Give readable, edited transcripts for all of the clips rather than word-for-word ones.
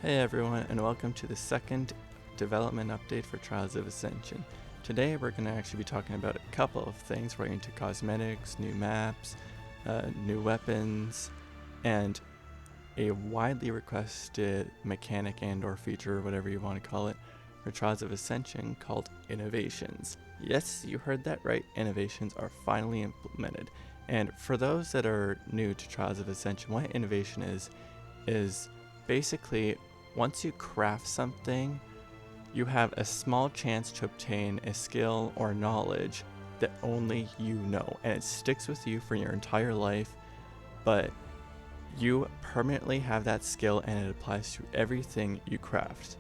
Hey everyone, and welcome to the second development update for Trials of Ascension. Today we're going to actually be talking about a couple of things relating to cosmetics, new maps, new weapons, and a widely requested mechanic and or feature, whatever you want to call it, for Trials of Ascension called innovations. Yes, you heard that right, innovations are finally implemented. And for those that are new to Trials of Ascension, what innovation is basically once you craft something, you have a small chance to obtain a skill or knowledge that only you know, and it sticks with you for your entire life, but you permanently have that skill and it applies to everything you craft.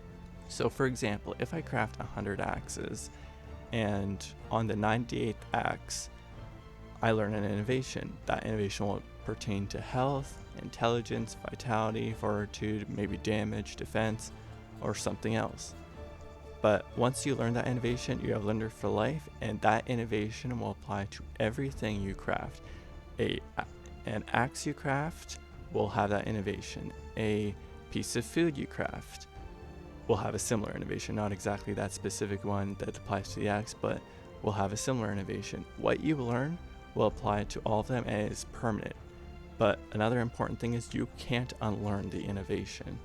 So for example, if I craft 100 axes and on the 98th axe I learn an innovation, that innovation will pertain to health, intelligence, vitality, fortitude, maybe damage, defense, or something else. But once you learn that innovation, you have learned it for life, and that innovation will apply to everything you craft. An axe you craft will have that innovation. A piece of food you craft will have a similar innovation, not exactly that specific one that applies to the axe, but will have a similar innovation. What you learn will apply to all of them and is permanent. But another important thing is you can't unlearn the innovation.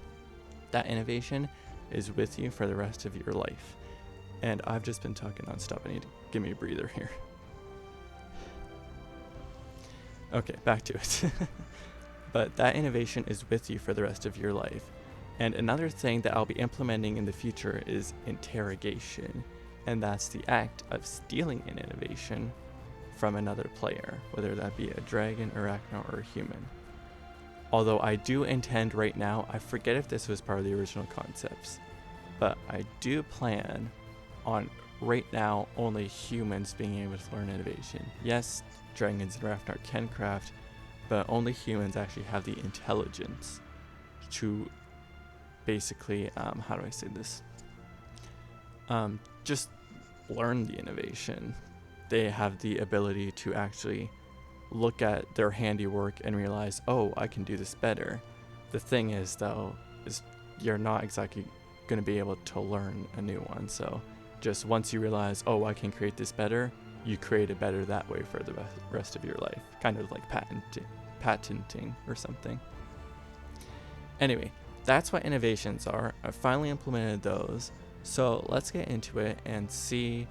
That innovation is with you for the rest of your life. And I've just been talking nonstop. I need to give me a breather here. Okay, back to it. But that innovation is with you for the rest of your life. And another thing that I'll be implementing in the future is interrogation. And that's the act of stealing an innovation from another player, whether that be a dragon, arachno, or a human. Although I do intend right now, I forget if this was part of the original concepts, but I do plan on right now only humans being able to learn innovation. Yes, dragons and arachno can craft, but only humans actually have the intelligence to basically, how do I say this? Just learn the innovation. They have the ability to actually look at their handiwork and realize, oh, I can do this better. The thing is, though, is you're not exactly going to be able to learn a new one. So just once you realize, oh, I can create this better, you create it better that way for the rest of your life. Kind of like patenting or something. Anyway, that's what innovations are. I finally implemented those. So let's get into it and see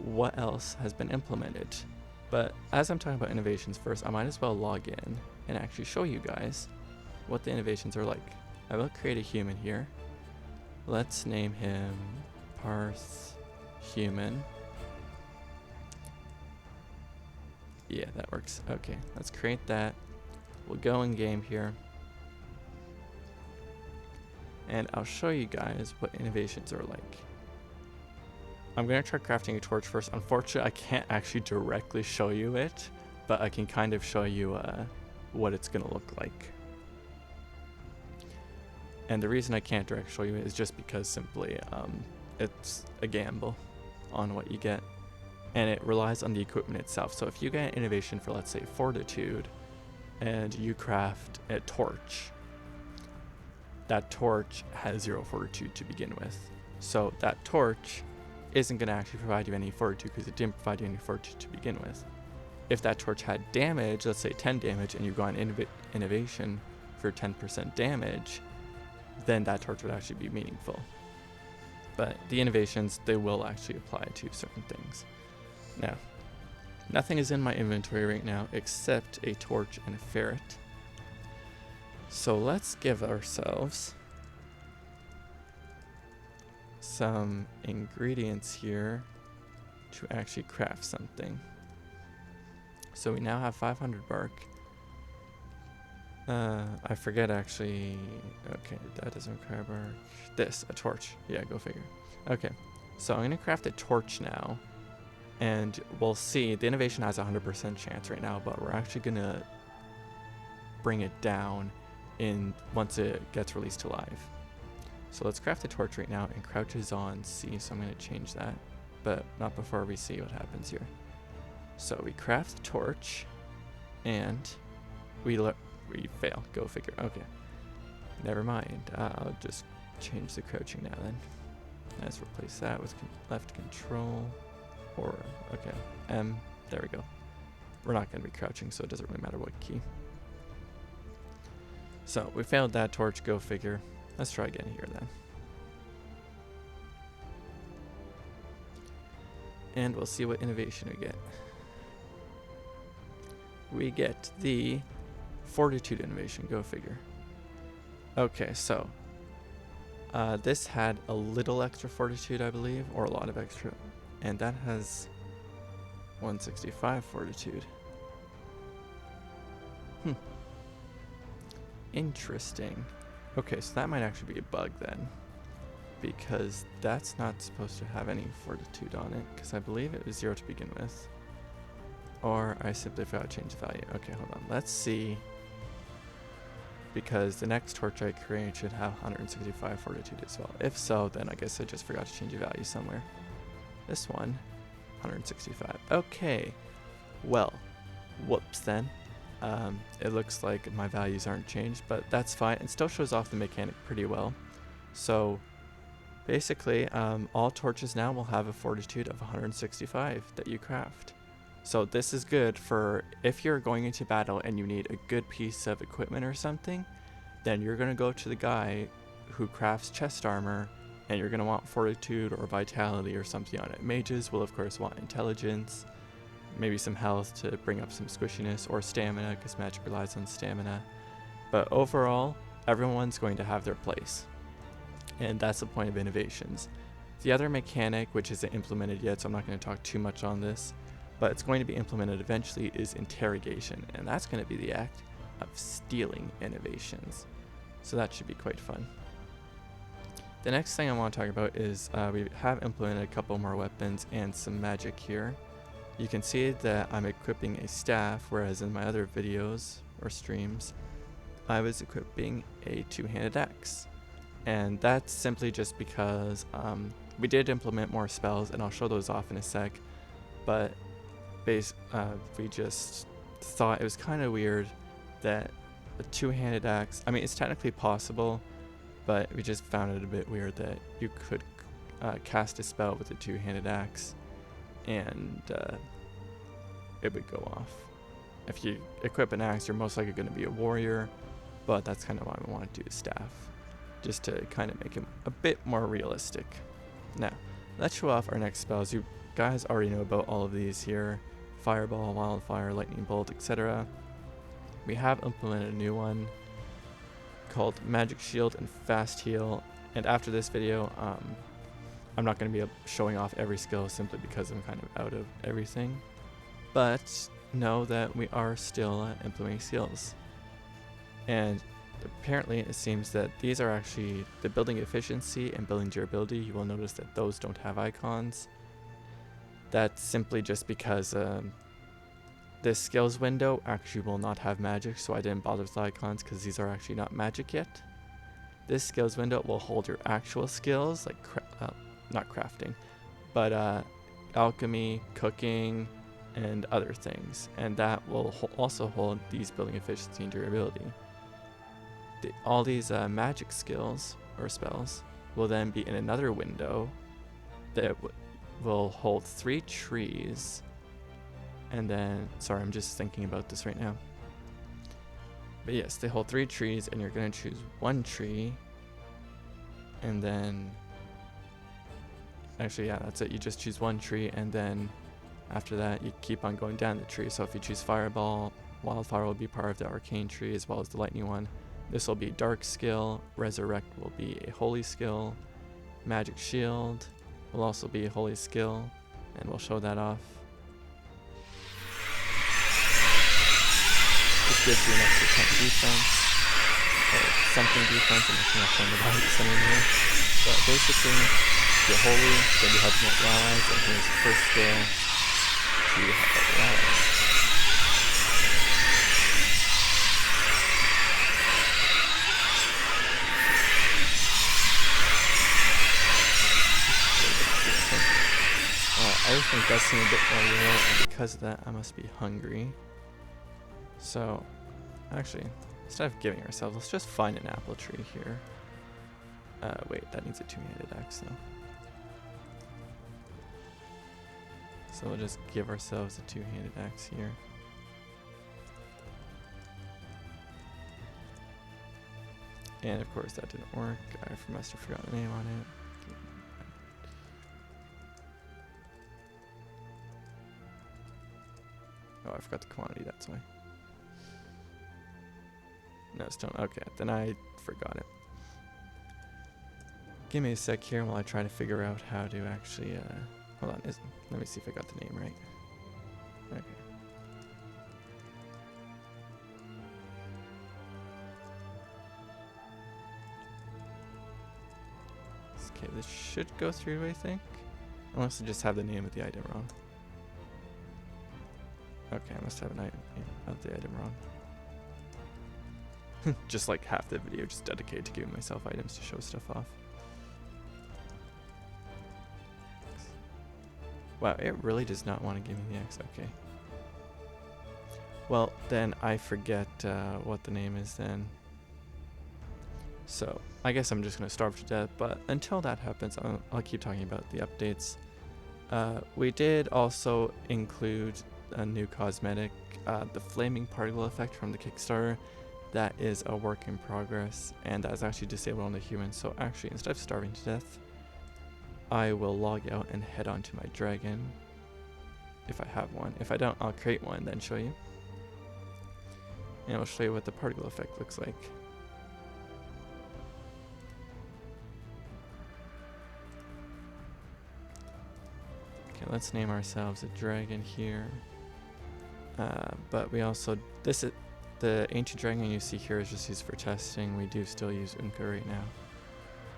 what else has been implemented. But as I'm talking about innovations first, I might as well log in and actually show you guys what the innovations are like. I will create a human here. Let's name him Parth Human. Yeah, that works. Okay, let's create that. We'll go in game here. And I'll show you guys what innovations are like. I'm going to try crafting a torch first. Unfortunately, I can't actually directly show you it, but I can kind of show you what it's going to look like. And the reason I can't directly show you it is just because simply it's a gamble on what you get. And it relies on the equipment itself. So if you get an innovation for, let's say, fortitude, and you craft a torch, that torch has 0 fortitude to begin with. So that torch isn't going to actually provide you any fortitude because it didn't provide you any fortitude to begin with. If that torch had damage, let's say 10 damage, and you got an innovation for 10% damage, then that torch would actually be meaningful. But the innovations, they will actually apply to certain things. Now, nothing is in my inventory right now except a torch and a ferret. So let's give ourselves some ingredients here to actually craft something. So we now have 500 bark. I forget actually. Okay, that doesn't require bark. This, a torch. Yeah, go figure. Okay, so I'm gonna craft a torch now, and we'll see. The innovation has a 100% chance right now, but we're actually gonna bring it down once it gets released to live. So let's craft a torch right now, and crouch is on C, so I'm going to change that, but not before we see what happens here. So we craft the torch, and we fail. Go figure. Okay. never mind. I'll just change the crouching now then. Let's replace that with left control, or, okay, M, there we go. We're not going to be crouching, so it doesn't really matter what key. So, we failed that torch, go figure. Let's try again here then. And we'll see what innovation we get. We get the Fortitude innovation, go figure. Okay, so this had a little extra fortitude, I believe, or a lot of extra, and that has 165 fortitude. Interesting. Okay, so that might actually be a bug then, because that's not supposed to have any fortitude on it, because I believe it was 0 to begin with. Or I simply forgot to change the value. Okay, hold on. Let's see. Because the next torch I create should have 165 fortitude as well. If so, then I guess I just forgot to change the value somewhere. This one, 165. Okay. Well, whoops then. It looks like my values aren't changed, but that's fine. It still shows off the mechanic pretty well. So basically, all torches now will have a fortitude of 165 that you craft. So this is good for if you're going into battle and you need a good piece of equipment or something, then you're going to go to the guy who crafts chest armor, and you're going to want fortitude or vitality or something on it. Mages will of course want intelligence, maybe some health to bring up some squishiness, or stamina, because magic relies on stamina. But overall, everyone's going to have their place, and that's the point of innovations. The other mechanic, which isn't implemented yet, so I'm not going to talk too much on this, but it's going to be implemented eventually, is interrogation, and that's going to be the act of stealing innovations. So that should be quite fun. The next thing I want to talk about is we have implemented a couple more weapons and some magic here. You can see that I'm equipping a staff, whereas in my other videos or streams, I was equipping a two-handed axe. And that's simply just because we did implement more spells, and I'll show those off in a sec, but we just thought it was kind of weird that a two-handed axe, I mean, it's technically possible, but we just found it a bit weird that you could cast a spell with a two-handed axe and it would go off. If you equip an axe, you're most likely going to be a warrior, but that's kind of why we want to do a staff, just to kind of make it a bit more realistic. Now, let's show off our next spells. You guys already know about all of these here: Fireball, Wildfire, Lightning Bolt, etc. We have implemented a new one called Magic Shield and Fast Heal, and after this video, I'm not going to be showing off every skill simply because I'm kind of out of everything, but know that we are still implementing skills. And apparently it seems that these are actually the building efficiency and building durability. You will notice that those don't have icons. That's simply just because this skills window actually will not have magic, so I didn't bother with icons because these are actually not magic yet. This skills window will hold your actual skills, like not crafting, but alchemy, cooking, and other things, and that will also hold these building efficiency and durability. All these magic skills or spells will then be in another window that will hold 3 trees, and then, sorry, I'm just thinking about this right now. But yes, they hold 3 trees, and you're going to choose 1 tree, and then, actually, yeah, that's it. You just choose 1 tree, and then after that, you keep on going down the tree. So if you choose Fireball, Wildfire will be part of the Arcane tree, as well as the Lightning one. This will be Dark skill, Resurrect will be a Holy skill, Magic Shield will also be a Holy skill, and we'll show that off. This gives you an extra 10 defense, or something defense, I'm just not showing the values anymore. But basically, you're holy, then you help out your allies, and here's the first skill to help out your allies. Everything does seem a bit more real, and because of that, I must be hungry. So, actually, instead of giving ourselves, let's just find an apple tree here. Wait, that needs a two-handed axe though. So we'll just give ourselves a two-handed axe here. And of course that didn't work. I must have forgotten the name on it. Oh, I forgot the quantity, that's why. No, stone. Okay, then I forgot it. Give me a sec here while I try to figure out how to actually, hold on, let me see if I got the name right. Okay. Okay, this should go through, I think. Unless I just have the name of the item wrong. Okay, I must have an item of the item wrong. Just like half the video just dedicated to giving myself items to show stuff off. Wow, it really does not want to give me the X. Okay. Well, then I forget what the name is then. So, I guess I'm just going to starve to death, but until that happens, I'll keep talking about the updates. We did also include a new cosmetic, the flaming particle effect from the Kickstarter. That is a work in progress, and that is actually disabled on the humans. So actually, instead of starving to death, I will log out and head on to my dragon, if I have one. If I don't, I'll create one, then show you. And I'll show you what the particle effect looks like. Okay, let's name ourselves a dragon here. But we also, this is the ancient dragon you see here is just used for testing. We do still use Unka right now.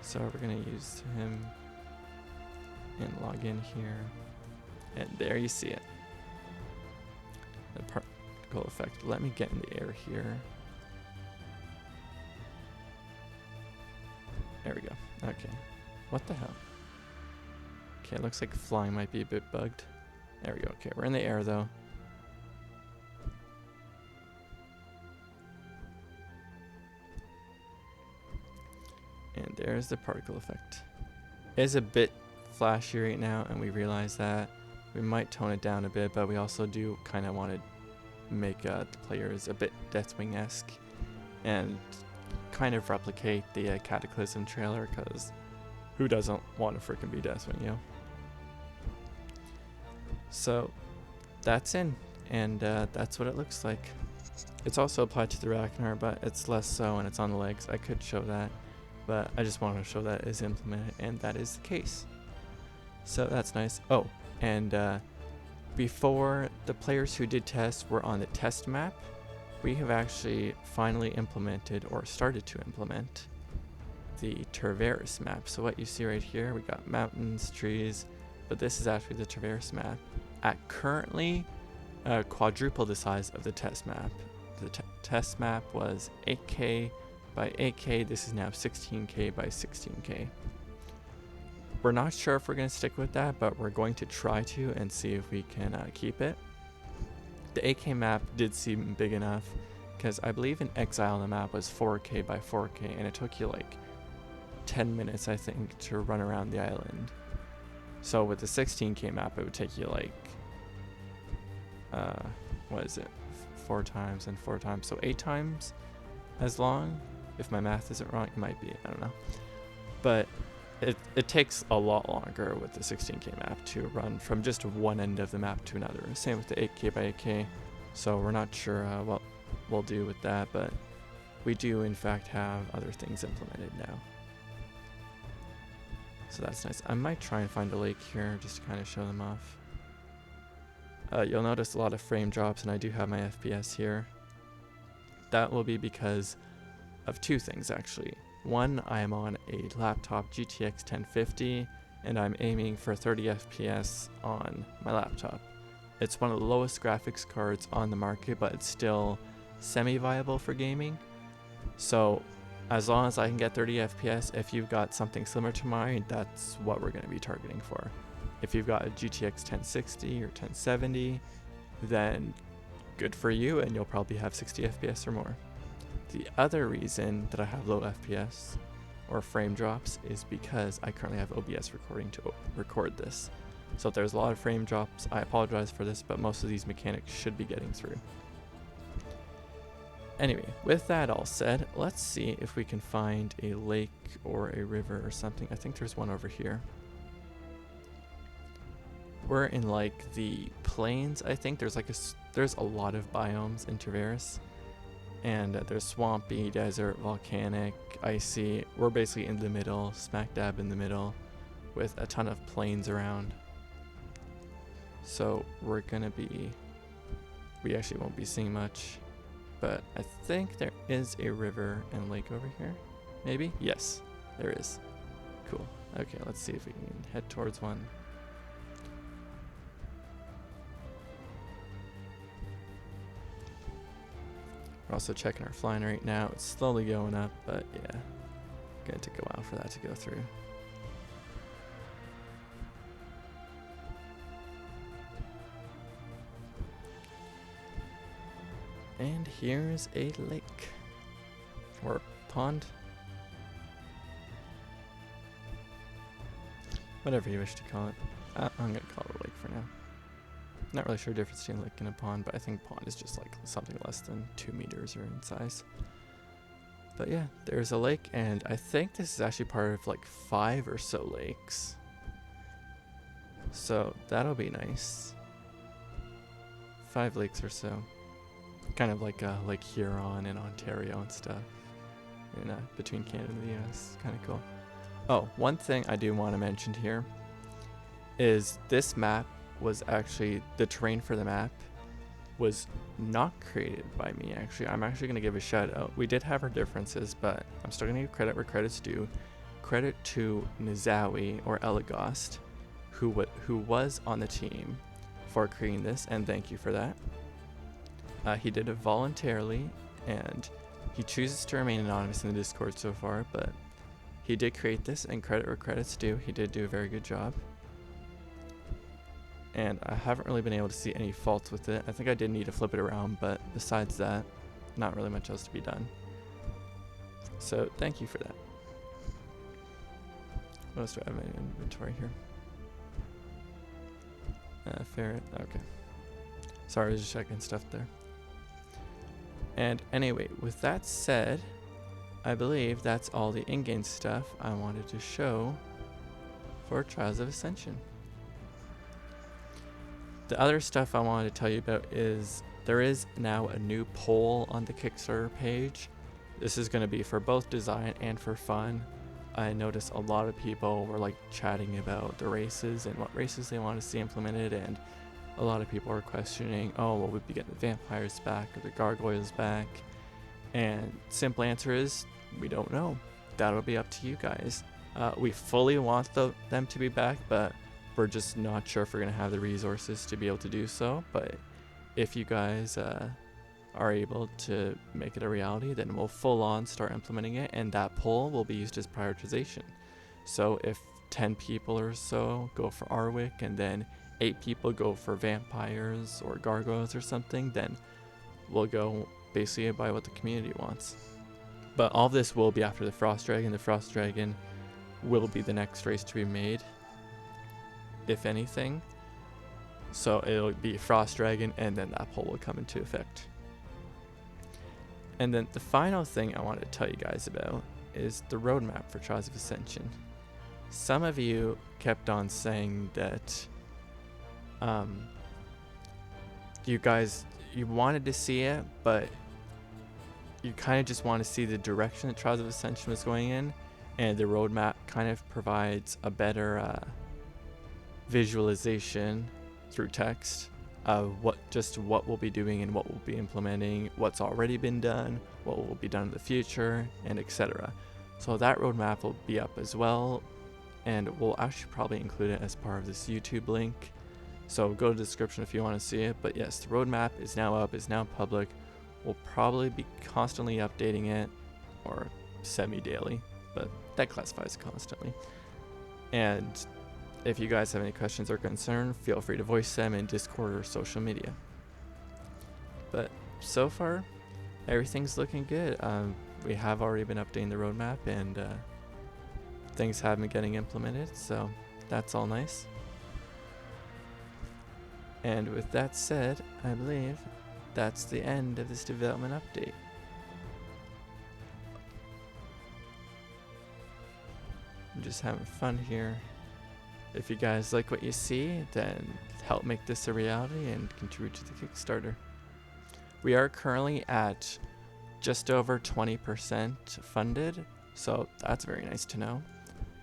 So we're gonna use him and log in here. And there you see it. The particle effect. Let me get in the air here. There we go. Okay. What the hell? Okay, it looks like flying might be a bit bugged. There we go. Okay, we're in the air though. And there's the particle effect. It is a bit flashy right now, and we realize that we might tone it down a bit, but we also do kind of want to make the players a bit Deathwing-esque and kind of replicate the Cataclysm trailer, because who doesn't want to freaking be Deathwing, you know? So that's in, and that's what it looks like. It's also applied to the Ragnar, but it's less so, and it's on the legs. I could show that, but I just wanted to show that is implemented, and that is the case. So that's nice. Oh, and before the players who did test were on the test map, we have actually finally implemented, or started to implement, the Traverse map. So what you see right here, we got mountains, trees, but this is actually the Traverse map. At currently quadruple the size of the test map. The test map was 8K by 8K. This is now 16K by 16K. We're not sure if we're going to stick with that, but we're going to try to and see if we can keep it. The 8K map did seem big enough, because I believe in Exile the map was 4K by 4K, and it took you like 10 minutes, I think, to run around the island. So with the 16K map, it would take you like, what is it, 4 times and 4 times, so 8 times as long. If my math isn't wrong, it might be, I don't know. But it takes a lot longer with the 16K map to run from just one end of the map to another. Same with the 8K by 8K. So we're not sure what we'll do with that, but we do in fact have other things implemented now. So that's nice. I might try and find a lake here just to kind of show them off. You'll notice a lot of frame drops, and I do have my FPS here. That will be because of 2 things actually. One, I am on a laptop GTX 1050, and I'm aiming for 30 FPS on my laptop. It's one of the lowest graphics cards on the market, but it's still semi-viable for gaming. So as long as I can get 30 FPS, if you've got something similar to mine, that's what we're going to be targeting for. If you've got a GTX 1060 or 1070, then good for you, and you'll probably have 60 FPS or more. The other reason that I have low FPS or frame drops is because I currently have OBS recording to record this. So if there's a lot of frame drops, I apologize for this, but most of these mechanics should be getting through. Anyway, with that all said, let's see if we can find a lake or a river or something. I think there's one over here. We're in like the plains, I think. There's a lot of biomes in Traverse. And there's swampy, desert, volcanic, icy. We're basically in the middle, smack dab in the middle, with a ton of plains around. So we actually won't be seeing much, but I think there is a river and lake over here. Maybe? Yes, there is. Cool. Okay, let's see if we can head towards one. We're also checking our flying rate now. It's slowly going up, but yeah, gonna take a while for that to go through. And here's a lake, or pond, whatever you wish to call it. I'm gonna call it a lake for now. Not really sure the difference between a lake and a pond, but I think pond is just like something less than 2 meters or in size. But yeah, there's a lake, and I think this is actually part of like 5 or so lakes. So that'll be nice. 5 lakes or so. Kind of like Lake Huron and Ontario and stuff. And between Canada and the US. Kind of cool. Oh, one thing I do want to mention here is this map was actually, the terrain for the map was not created by me actually. I'm actually going to give a shout out. We did have our differences, but I'm still going to give credit where credit's due. Credit to Nizawi or Elagost, who was on the team for creating this, and thank you for that. He did it voluntarily, and he chooses to remain anonymous in the Discord so far, but he did create this, and credit where credit's due. He did do a very good job. And I haven't really been able to see any faults with it. I think I did need to flip it around, but besides that, not really much else to be done. So thank you for that. What else do I have in my inventory here? Ferret, okay. Sorry, I was just checking stuff there. And anyway, with that said, I believe that's all the in-game stuff I wanted to show for Trials of Ascension. The other stuff I wanted to tell you about is there is now a new poll on the Kickstarter page. This is going to be for both design and for fun. I noticed a lot of people were like chatting about the races and what races they want to see implemented, and a lot of people are questioning, oh, will we be getting the vampires back or the gargoyles back? And simple answer is, we don't know. That'll be up to you guys. We fully want them to be back, but we're just not sure if we're going to have the resources to be able to do so. But if you guys are able to make it a reality, then we'll full on start implementing it, and that poll will be used as prioritization. So if 10 people or so go for Arwick, and then 8 people go for vampires or gargoyles or something, then we'll go basically by what the community wants. But all this will be after the Frost Dragon. The Frost Dragon will be the next race to be made, if anything. So it'll be Frost Dragon, and then that poll will come into effect. And then the final thing I wanted to tell you guys about is the roadmap for Trials of Ascension. Some of you kept on saying that you wanted to see it, but you kind of just want to see the direction that Trials of Ascension was going in, and the roadmap kind of provides a better visualization through text of what we'll be doing and what we'll be implementing, what's already been done, what will be done in the future, and etc. So that roadmap will be up as well, and we'll actually probably include it as part of this YouTube link. So go to the description if you want to see it. But yes, the roadmap is now up, is now public. We'll probably be constantly updating it, or semi-daily, but that classifies constantly. And if you guys have any questions or concerns, feel free to voice them in Discord or social media. But so far, everything's looking good. We have already been updating the roadmap, and things have been getting implemented, so that's all nice. And with that said, I believe that's the end of this development update. I'm just having fun here. If you guys like what you see, then help make this a reality and contribute to the Kickstarter. We are currently at just over 20% funded, so that's very nice to know.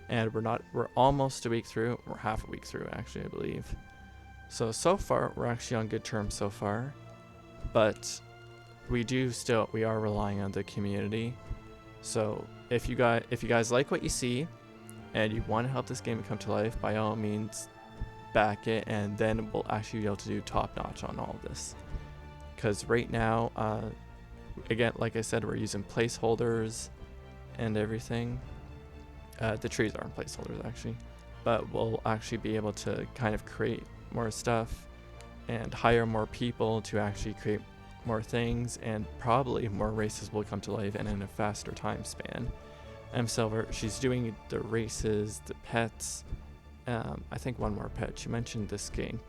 And we're almost a week through. We're half a week through, actually, I believe. So far, we're actually on good terms so far. But we are relying on the community. So if you guys like what you see and you want to help this game come to life, by all means, back it, and then we'll actually be able to do top notch on all of this. Because right now, again, like I said, we're using placeholders and everything. The trees aren't placeholders, actually, but we'll actually be able to kind of create more stuff and hire more people to actually create more things, and probably more races will come to life and in a faster time span. Silver, she's doing the races, the pets, I think one more pet. She mentioned the skink,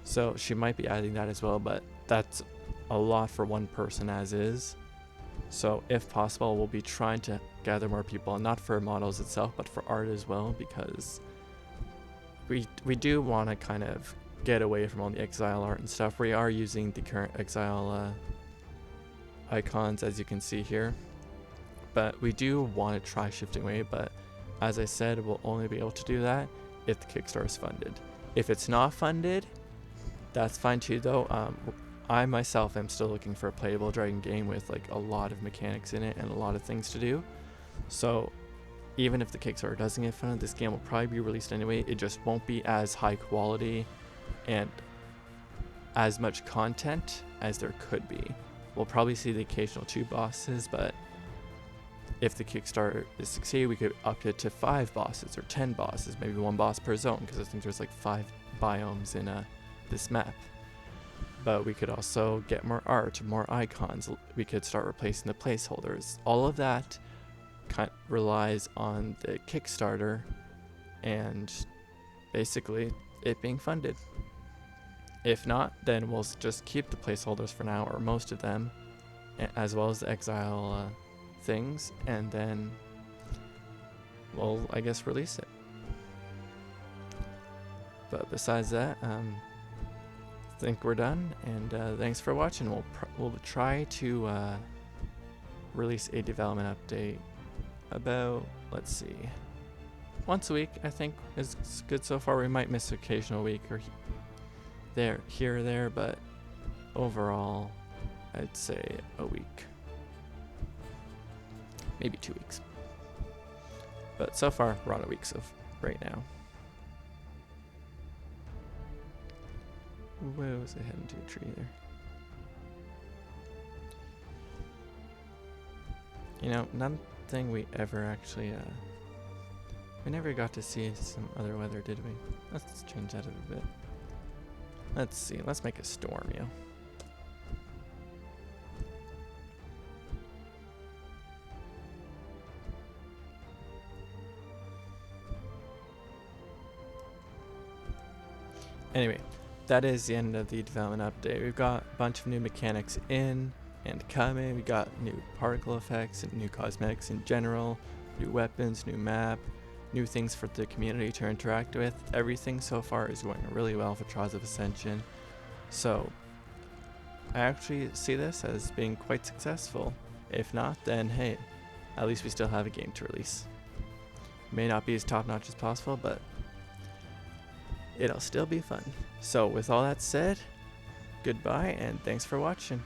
so she might be adding that as well, but that's a lot for one person as is. So if possible, we'll be trying to gather more people, not for models itself, but for art as well, because we do want to kind of get away from all the exile art and stuff. We are using the current exile icons, as you can see here, but we do want to try shifting away. But as I said, we'll only be able to do that if the Kickstarter is funded. If it's not funded, that's fine too, though. I myself am still looking for a playable dragon game with like a lot of mechanics in it and a lot of things to do. So even if the Kickstarter doesn't get funded, this game will probably be released anyway. It just won't be as high quality and as much content as there could be. We'll probably see the occasional 2 bosses, but if the Kickstarter is succeed, we could up it to 5 bosses or 10 bosses, maybe 1 boss per zone, because I think there's like 5 biomes in this map. But we could also get more art, more icons. We could start replacing the placeholders. All of that kind of relies on the Kickstarter and basically it being funded. If not, then we'll just keep the placeholders for now, or most of them, as well as the exile things, and then we'll, I guess, release it. But besides that, I think we're done, and thanks for watching. We'll try to release a development update about, let's see, once a week. I think is good so far. We might miss occasional week or here or there, but overall I'd say a week, maybe 2 weeks. But so far we're on a week right now. Where was I heading to a tree there? You know, nothing we ever actually, we never got to see some other weather, did we? Let's change that a bit. Let's see, let's make a storm, yo. Anyway, that is the end of the development update. We've got a bunch of new mechanics in and coming. We got new particle effects and new cosmetics in general, new weapons, new map, new things for the community to interact with. Everything so far is going really well for Trials of Ascension. So I actually see this as being quite successful. If not, then hey, at least we still have a game to release. May not be as top-notch as possible, but it'll still be fun. So with all that said, goodbye and thanks for watching.